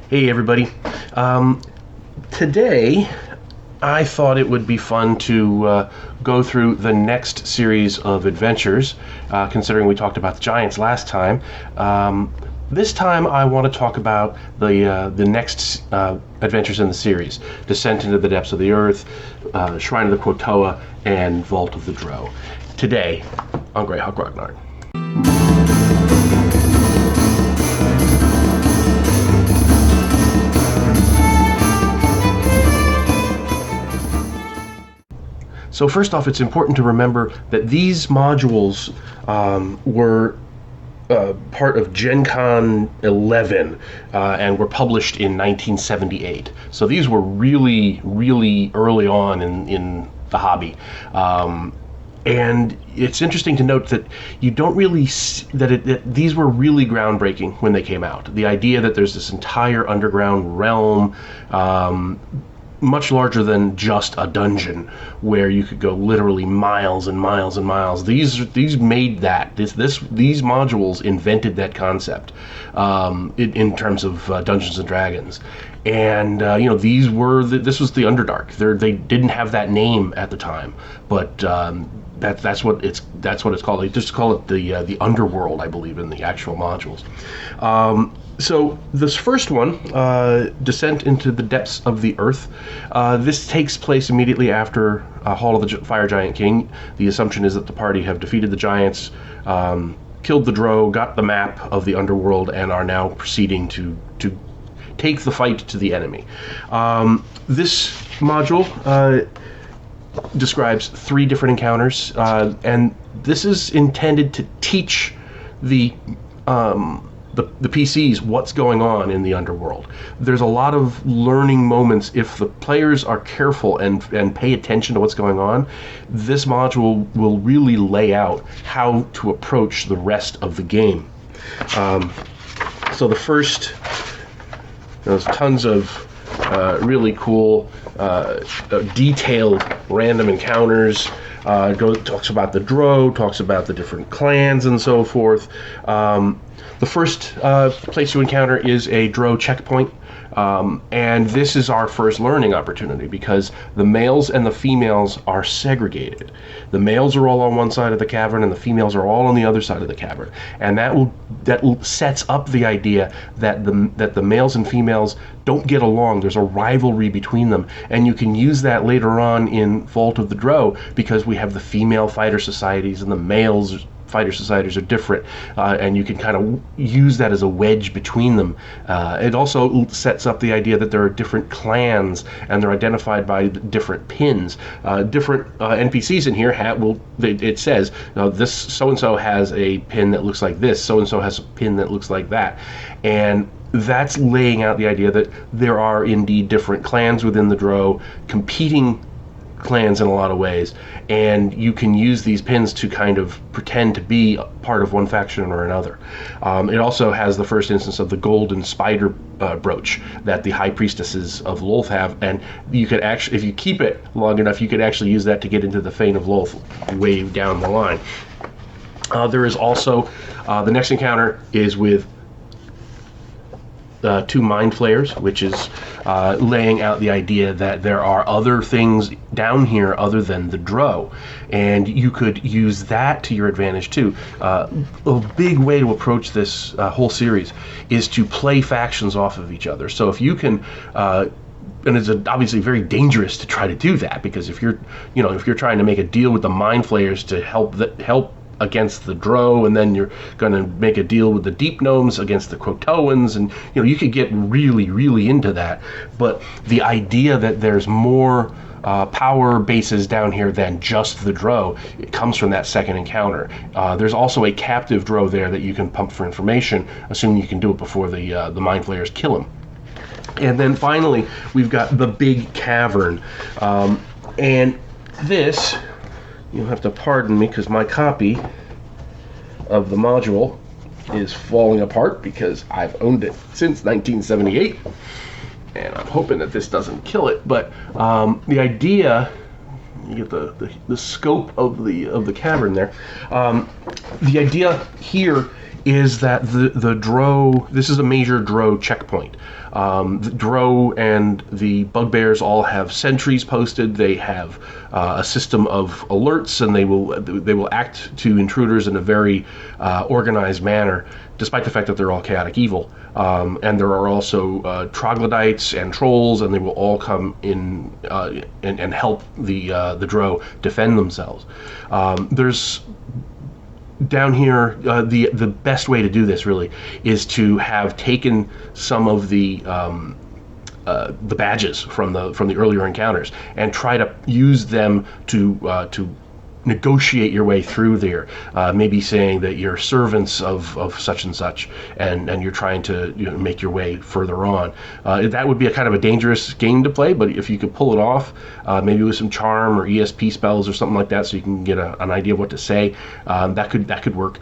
Hey everybody. Today I thought it would be fun to go through the next series of adventures, considering we talked about the giants last time. This time I want to talk about the next adventures in the series: Descent into the Depths of the Earth, Shrine of the Kuo-Toa, and Vault of the Drow. Today on Greyhawk Ragnar. So first off, it's important to remember that these modules were part of Gen Con 11 and were published in 1978. So these were really, really early on in the hobby. And it's interesting to note that you don't really that these were really groundbreaking when they came out. The idea that there's this entire underground realm, much larger than just a dungeon, where you could go literally miles and miles and miles. These made that. These modules invented that concept in terms of Dungeons and Dragons. And this was the Underdark. They didn't have that name at the time, but that's what it's called. They just call it the Underworld, I believe, in the actual modules. So this first one, Descent into the Depths of the Earth, this takes place immediately after Hall of the Fire Giant King. The assumption is that the party have defeated the giants, killed the Drow, got the map of the underworld, and are now proceeding to take the fight to the enemy. This module describes 3 different encounters, and this is intended to teach the PCs what's going on in the underworld. There's a lot of learning moments if the players are careful and pay attention to what's going on. This module will really lay out how to approach the rest of the game. So the first, there's tons of really cool, detailed random encounters. Talks about the Drow, talks about the different clans and so forth. The first place you encounter is a Drow checkpoint, and this is our first learning opportunity because the males and the females are segregated. The males are all on one side of the cavern, and the females are all on the other side of the cavern, and that sets up the idea that the males and females don't get along. There's a rivalry between them, and you can use that later on in Vault of the Drow because we have the female fighter societies and the males fighter societies are different, and you can kind of use that as a wedge between them. It also sets up the idea that there are different clans, and they're identified by different pins. Different NPCs in here it says this so-and-so has a pin that looks like this, so-and-so has a pin that looks like that, and that's laying out the idea that there are indeed different clans within the Drow, competing clans in a lot of ways, and you can use these pins to kind of pretend to be part of one faction or another. It also has the first instance of the golden spider brooch that the high priestesses of Lolth have, and you could actually, if you keep it long enough, you could actually use that to get into the Fane of Lolth way down the line. There is also the next encounter is with 2 mind flayers, which is laying out the idea that there are other things down here other than the Drow, and you could use that to your advantage too. A big way to approach this whole series is to play factions off of each other. So if you can and it's obviously very dangerous to try to do that, because if you're trying to make a deal with the mind flayers to help against the Drow, and then you're going to make a deal with the Deep Gnomes against the Kuo-Toans, and you could get really, really into that. But the idea that there's more power bases down here than just the Drow, it comes from that second encounter. There's also a captive Drow there that you can pump for information, assuming you can do it before the mind flayers kill him. And then finally, we've got the big cavern, and this, you'll have to pardon me because my copy of the module is falling apart because I've owned it since 1978, and I'm hoping that this doesn't kill it. But the idea, you get the scope of the cavern there. The idea here is that the Drow, this is a major Drow checkpoint. The Drow and the bugbears all have sentries posted. They have a system of alerts, and they will act to intruders in a very organized manner, despite the fact that they're all chaotic evil. And there are also troglodytes and trolls, and they will all come in and help the Drow defend themselves. There's down here, the best way to do this really is to have taken some of the badges from the earlier encounters and try to use them to negotiate your way through there, maybe saying that you're servants of such and such, and you're trying to make your way further on. That would be a kind of a dangerous game to play, but if you could pull it off, maybe with some charm or ESP spells or something like that, so you can get an idea of what to say, that could work.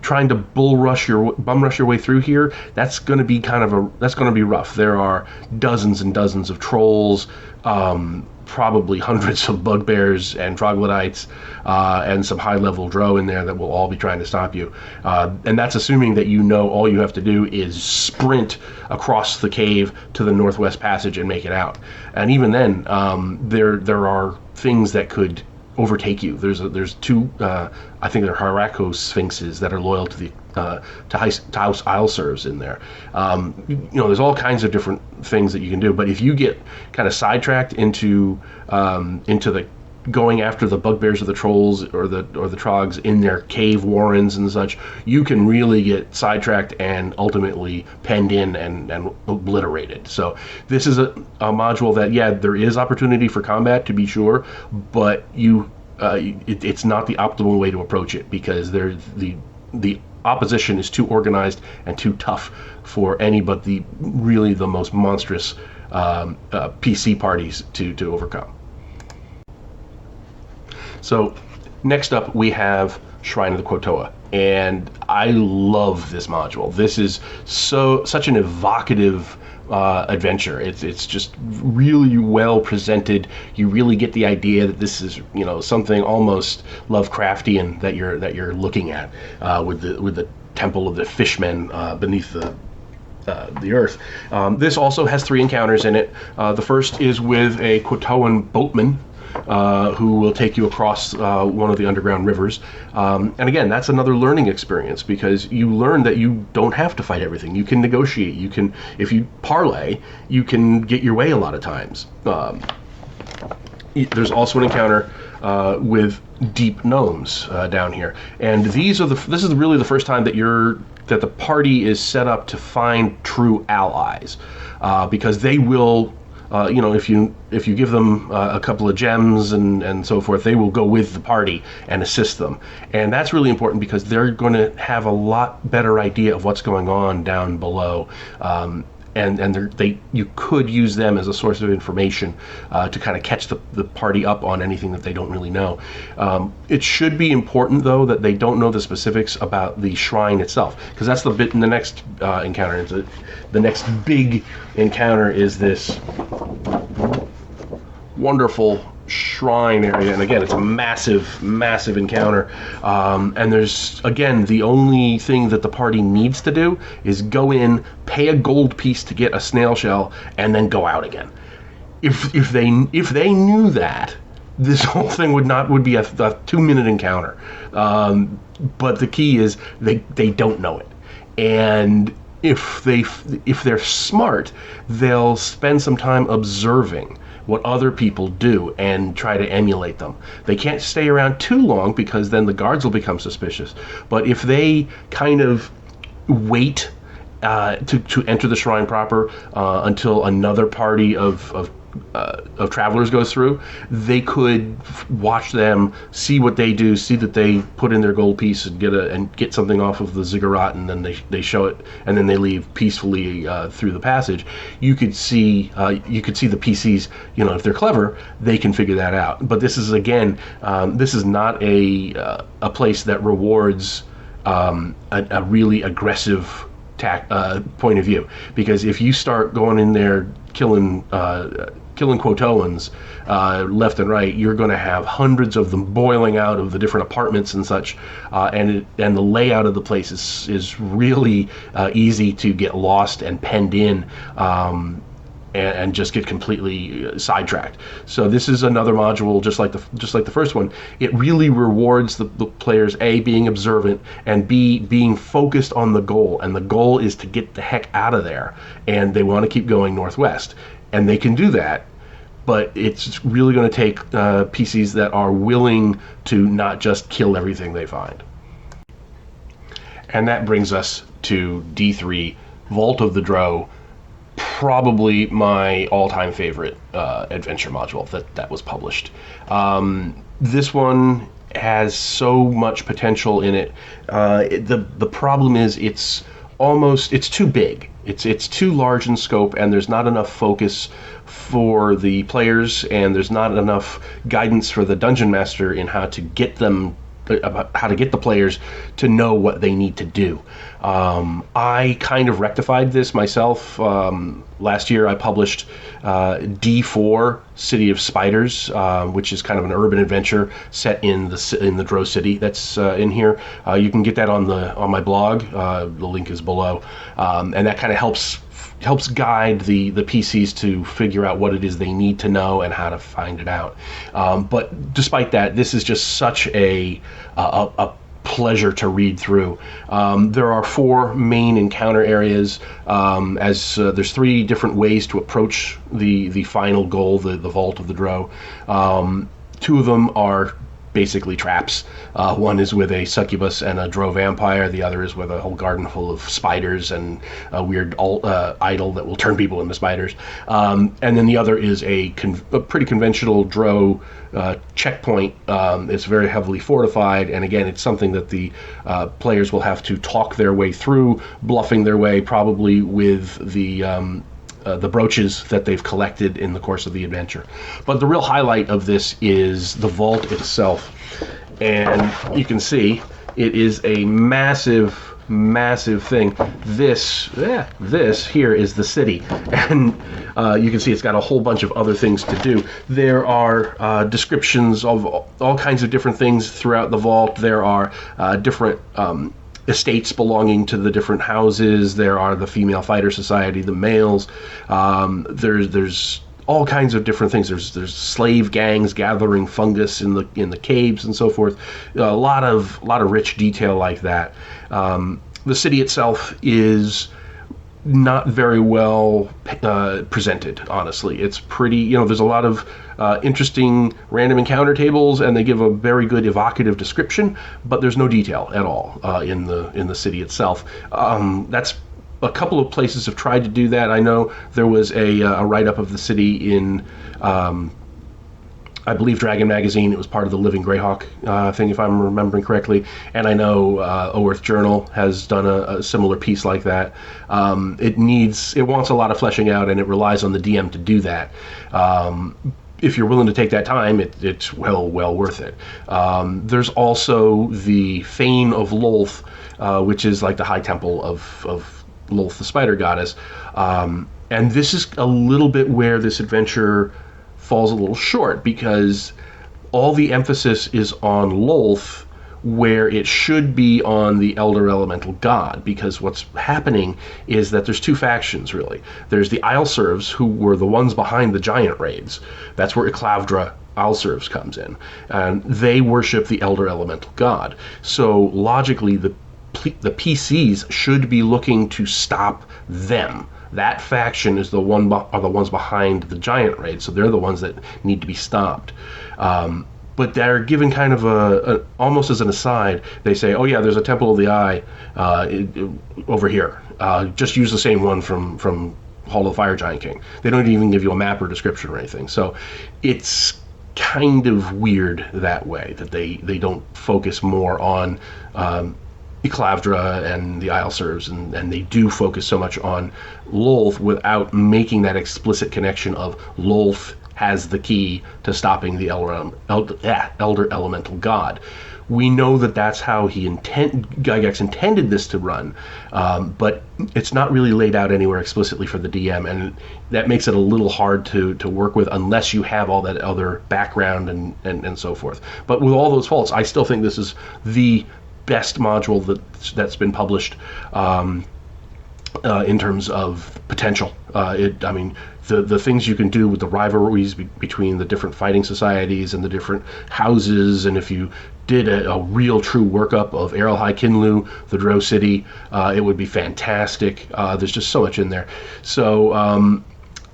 Trying to bum rush your way through here, that's going to be rough. There are dozens and dozens of trolls, probably hundreds of bugbears and troglodytes, and some high-level Drow in there that will all be trying to stop you. And that's assuming that all you have to do is sprint across the cave to the Northwest Passage and make it out. And even then, there are things that could overtake you. There's two, I think they're Hierarcho Sphinxes that are loyal to the to House Isleserves in there. There's all kinds of different things that you can do, but if you get kind of sidetracked into the going after the bugbears or the trolls or the trogs in their cave warrens and such, you can really get sidetracked and ultimately penned in and obliterated. So this is a module that, there is opportunity for combat, to be sure, but it's not the optimal way to approach it, because the opposition is too organized and too tough for any but the most monstrous PC parties to overcome. So next up we have Shrine of the Kuo-Toa, and I love this module. This is such an evocative adventure. It's just really well presented. You really get the idea that this is something almost Lovecraftian that you're looking at, with the temple of the fishmen beneath the earth. This also has 3 encounters in it. The first is with a Kuo-Toan boatman, who will take you across one of the underground rivers. And again, that's another learning experience, because you learn that you don't have to fight everything. You can negotiate. You can, if you parlay, you can get your way a lot of times. There's also an encounter with deep gnomes down here, and this is really the first time that the party is set up to find true allies, because they will. If you give them a couple of gems and so forth, they will go with the party and assist them. And that's really important, because they're going to have a lot better idea of what's going on down below. And you could use them as a source of information to kind of catch the party up on anything that they don't really know. It should be important, though, that they don't know the specifics about the shrine itself, because that's the bit in the next encounter. The next big encounter is this wonderful shrine area, and again, it's a massive encounter, and there's, again, the only thing that the party needs to do is go in, pay a gold piece to get a snail shell, and then go out again. If they knew that, this whole thing would be a 2-minute encounter, but the key is they don't know it. And if they're smart, they'll spend some time observing what other people do and try to emulate them. They can't stay around too long, because then the guards will become suspicious. But if they kind of wait to enter the shrine proper until another party of travelers goes through, they could watch them, see what they do, see that they put in their gold piece and get something off of the ziggurat, and then they show it, and then they leave peacefully through the passage. You could see the PCs. If they're clever, they can figure that out. But this is, again, this is not a place that rewards a really aggressive point of view, because if you start going in there killing Kuo-Toans left and right, you're going to have hundreds of them boiling out of the different apartments and such, and the layout of the place is really easy to get lost and penned in. And just get completely sidetracked. So this is another module, just like the first one. It really rewards the players, A, being observant, and B, being focused on the goal. And the goal is to get the heck out of there, and they want to keep going northwest. And they can do that, but it's really going to take PCs that are willing to not just kill everything they find. And that brings us to D3, Vault of the Drow. Probably my all-time favorite adventure module that was published. This one has so much potential in it. The problem is it's too big. It's too large in scope, and there's not enough focus for the players, and there's not enough guidance for the dungeon master in how to get the players to know what they need to do. I kind of rectified this myself. Last year I published D4, City of Spiders, which is kind of an urban adventure set in the Drow city that's in here. You can get that on my blog. The link is below, and that kind of helps guide the PCs to figure out what it is they need to know and how to find it out. But despite that, this is just such a pleasure to read through. There are 4 main encounter areas, as there's 3 different ways to approach the final goal, the Vault of the Drow. 2 of them are basically traps. One is with a succubus and a Drow vampire. The other is with a whole garden full of spiders and a weird idol that will turn people into spiders. And then the other is a pretty conventional Drow checkpoint. It's very heavily fortified, and again, it's something that the players will have to talk their way through, bluffing their way probably with the brooches that they've collected in the course of the adventure. But the real highlight of this is the vault itself. And you can see it is a massive thing. This here is the city. And you can see it's got a whole bunch of other things to do. There are descriptions of all kinds of different things throughout the vault. There are different estates belonging to the different houses. There are the female fighter society, the males. There's all kinds of different things. There's slave gangs gathering fungus in the caves and so forth. A lot of rich detail like that. The city itself is not very well presented, honestly. It's pretty, there's a lot of interesting random encounter tables, and they give a very good evocative description, but there's no detail at all in the city itself. That's a couple of places have tried to do that. I know there was a write-up of the city in I believe Dragon Magazine. It was part of the Living Greyhawk thing, if I'm remembering correctly. And I know Oerth Journal has done a similar piece like that. It wants a lot of fleshing out, and it relies on the DM to do that. If you're willing to take that time, it's well worth it. There's also the Fane of Lolth, which is like the high temple of Lolth, the spider goddess. And this is a little bit where this adventure falls a little short, because all the emphasis is on Lolth, where it should be on the Elder Elemental God, because what's happening is that there's 2 factions, really. There's the Isle Serfs, who were the ones behind the giant raids. That's where Iclavdra Isle Serfs comes in, and they worship the Elder Elemental God. So logically, the PCs should be looking to stop them. That faction is the ones behind the giant raid, so they're the ones that need to be stopped. But they're given kind of almost as an aside. They say, "Oh yeah, there's a Temple of the Eye over here. Just use the same one from Hall of the Fire Giant King." They don't even give you a map or description or anything. So it's kind of weird that way, that they don't focus more on Iclavdra and the Isle Serfs, and they do focus so much on Lolth without making that explicit connection of Lolth has the key to stopping the Elder Elemental God, We know that that's how Gygax intended this to run, but it's not really laid out anywhere explicitly for the DM, and that makes it a little hard to work with unless you have all that other background and so forth. But with all those faults, I still think this is the best module that's been published in terms of potential. I mean, the things you can do with the rivalries between the different fighting societies and the different houses, and if you did a real true workup of Errol High Kinlu, the Drow city, it would be fantastic. There's just so much in there. So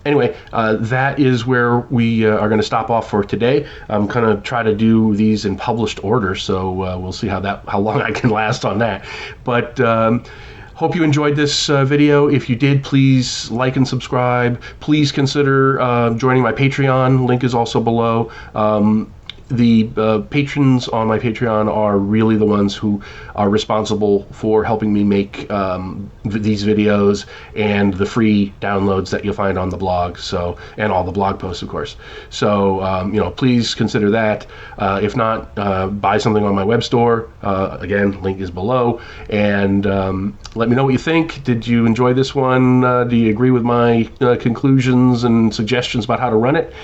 anyway, that is where we are going to stop off for today. I'm going to try to do these in published order, so we'll see how long I can last on that. But hope you enjoyed this video. If you did, please like and subscribe. Please consider joining my Patreon. Link is also below. The patrons on my Patreon are really the ones who are responsible for helping me make these videos and the free downloads that you'll find on the blog. So, and all the blog posts, of course. So, please consider that. If not, buy something on my web store. Again, link is below. And let me know what you think. Did you enjoy this one? Do you agree with my conclusions and suggestions about how to run it?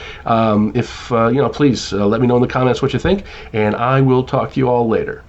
If please let me know in the comments what you think, and I will talk to you all later.